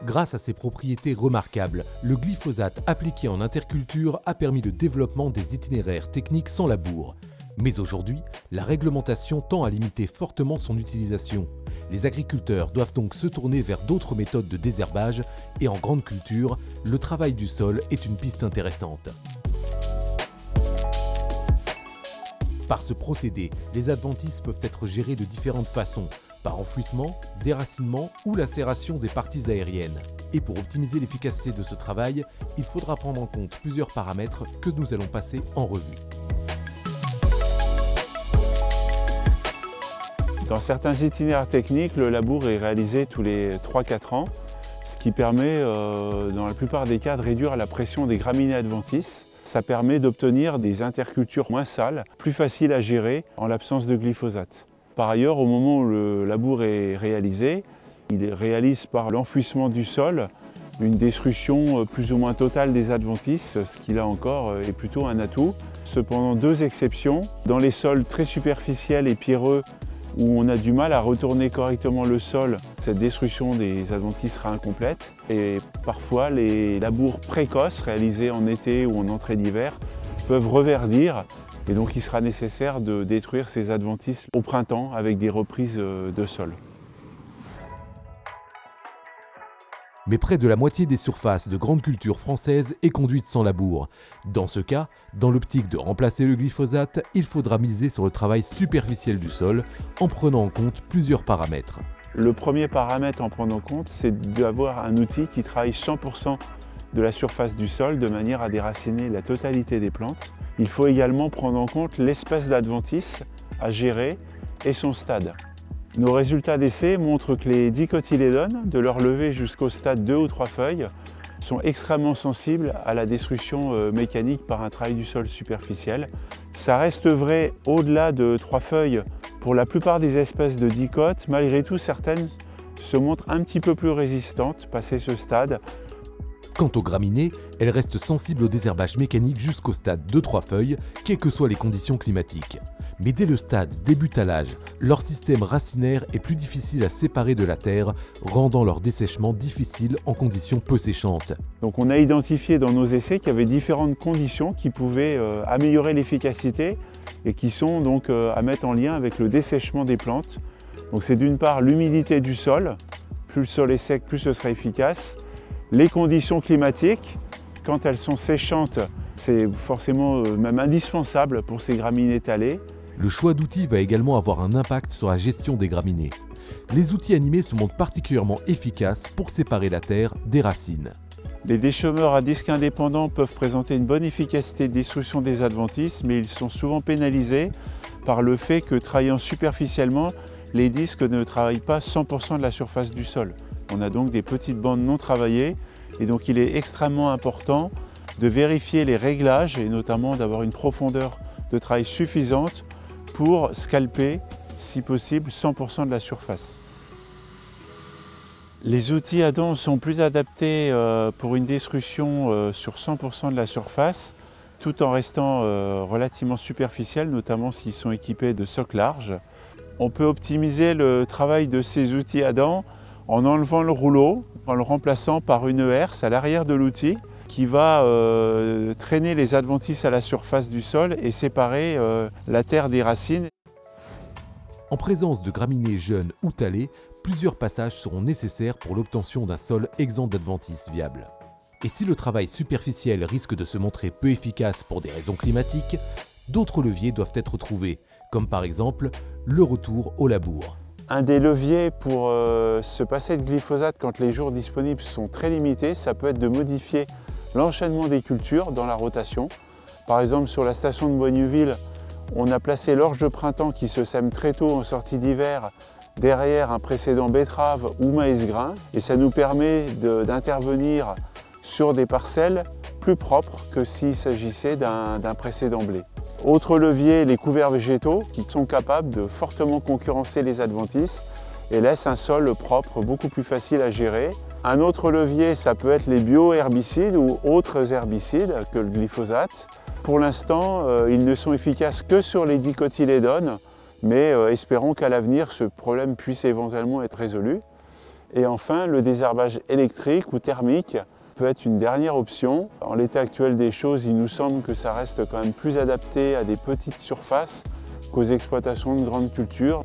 Grâce à ses propriétés remarquables, le glyphosate appliqué en interculture a permis le développement des itinéraires techniques sans labour. Mais aujourd'hui, la réglementation tend à limiter fortement son utilisation. Les agriculteurs doivent donc se tourner vers d'autres méthodes de désherbage et en grande culture, le travail du sol est une piste intéressante. Par ce procédé, les adventices peuvent être gérés de différentes façons, par enfouissement, déracinement ou lacération des parties aériennes. Et pour optimiser l'efficacité de ce travail, il faudra prendre en compte plusieurs paramètres que nous allons passer en revue. Dans certains itinéraires techniques, le labour est réalisé tous les 3-4 ans, ce qui permet dans la plupart des cas de réduire la pression des graminées adventices. Ça permet d'obtenir des intercultures moins sales, plus faciles à gérer en l'absence de glyphosate. Par ailleurs, au moment où le labour est réalisé, il réalise par l'enfouissement du sol une destruction plus ou moins totale des adventices, ce qui là encore est plutôt un atout. Cependant, deux exceptions. Dans les sols très superficiels et pierreux, où on a du mal à retourner correctement le sol, cette destruction des adventices sera incomplète. Et parfois, les labours précoces réalisés en été ou en entrée d'hiver peuvent reverdir. Et donc il sera nécessaire de détruire ces adventices au printemps avec des reprises de sol. Mais près de la moitié des surfaces de grandes cultures françaises est conduite sans labour. Dans ce cas, dans l'optique de remplacer le glyphosate, il faudra miser sur le travail superficiel du sol en prenant en compte plusieurs paramètres. Le premier paramètre à prendre en compte, c'est d'avoir un outil qui travaille 100% de la surface du sol de manière à déraciner la totalité des plantes. Il faut également prendre en compte l'espèce d'adventice à gérer et son stade. Nos résultats d'essai montrent que les dicotylédones, de leur levée jusqu'au stade 2 ou 3 feuilles, sont extrêmement sensibles à la destruction mécanique par un travail du sol superficiel. Ça reste vrai au-delà de 3 feuilles pour la plupart des espèces de dicotes. Malgré tout, certaines se montrent un petit peu plus résistantes passé ce stade. Quant aux graminées, elles restent sensibles au désherbage mécanique jusqu'au stade de 3 feuilles, quelles que soient les conditions climatiques. Mais dès le stade débutalage, leur système racinaire est plus difficile à séparer de la terre, rendant leur dessèchement difficile en conditions peu séchantes. Donc on a identifié dans nos essais qu'il y avait différentes conditions qui pouvaient améliorer l'efficacité et qui sont donc à mettre en lien avec le dessèchement des plantes. Donc c'est d'une part l'humidité du sol, plus le sol est sec, plus ce sera efficace. Les conditions climatiques, quand elles sont séchantes, c'est forcément même indispensable pour ces graminées talées. Le choix d'outils va également avoir un impact sur la gestion des graminées. Les outils animés se montrent particulièrement efficaces pour séparer la terre des racines. Les déchômeurs à disques indépendants peuvent présenter une bonne efficacité de destruction des adventices, mais ils sont souvent pénalisés par le fait que, travaillant superficiellement, les disques ne travaillent pas 100% de la surface du sol. On a donc des petites bandes non travaillées et donc il est extrêmement important de vérifier les réglages et notamment d'avoir une profondeur de travail suffisante pour scalper, si possible, 100% de la surface. Les outils à dents sont plus adaptés pour une destruction sur 100% de la surface, tout en restant relativement superficiels, notamment s'ils sont équipés de socles larges. On peut optimiser le travail de ces outils à dents en enlevant le rouleau, en le remplaçant par une herse à l'arrière de l'outil qui va traîner les adventices à la surface du sol et séparer la terre des racines. En présence de graminées jeunes ou talées, plusieurs passages seront nécessaires pour l'obtention d'un sol exempt d'adventices viables. Et si le travail superficiel risque de se montrer peu efficace pour des raisons climatiques, d'autres leviers doivent être trouvés, comme par exemple le retour au labour. Un des leviers pour se passer de glyphosate quand les jours disponibles sont très limités, ça peut être de modifier l'enchaînement des cultures dans la rotation. Par exemple, sur la station de Boigneville, on a placé l'orge de printemps qui se sème très tôt en sortie d'hiver derrière un précédent betterave ou maïs grain et ça nous permet d'intervenir sur des parcelles plus propres que s'il s'agissait d'un précédent blé. Autre levier, les couverts végétaux qui sont capables de fortement concurrencer les adventices et laissent un sol propre beaucoup plus facile à gérer. Un autre levier, ça peut être les bio-herbicides ou autres herbicides que le glyphosate. Pour l'instant, ils ne sont efficaces que sur les dicotylédones, mais espérons qu'à l'avenir, ce problème puisse éventuellement être résolu. Et enfin, le désherbage électrique ou thermique peut être une dernière option. En l'état actuel des choses, il nous semble que ça reste quand même plus adapté à des petites surfaces qu'aux exploitations de grandes cultures.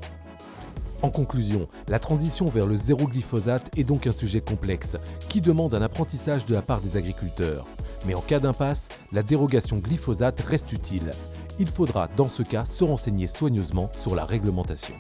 En conclusion, la transition vers le zéro glyphosate est donc un sujet complexe qui demande un apprentissage de la part des agriculteurs. Mais en cas d'impasse, la dérogation glyphosate reste utile. Il faudra dans ce cas se renseigner soigneusement sur la réglementation.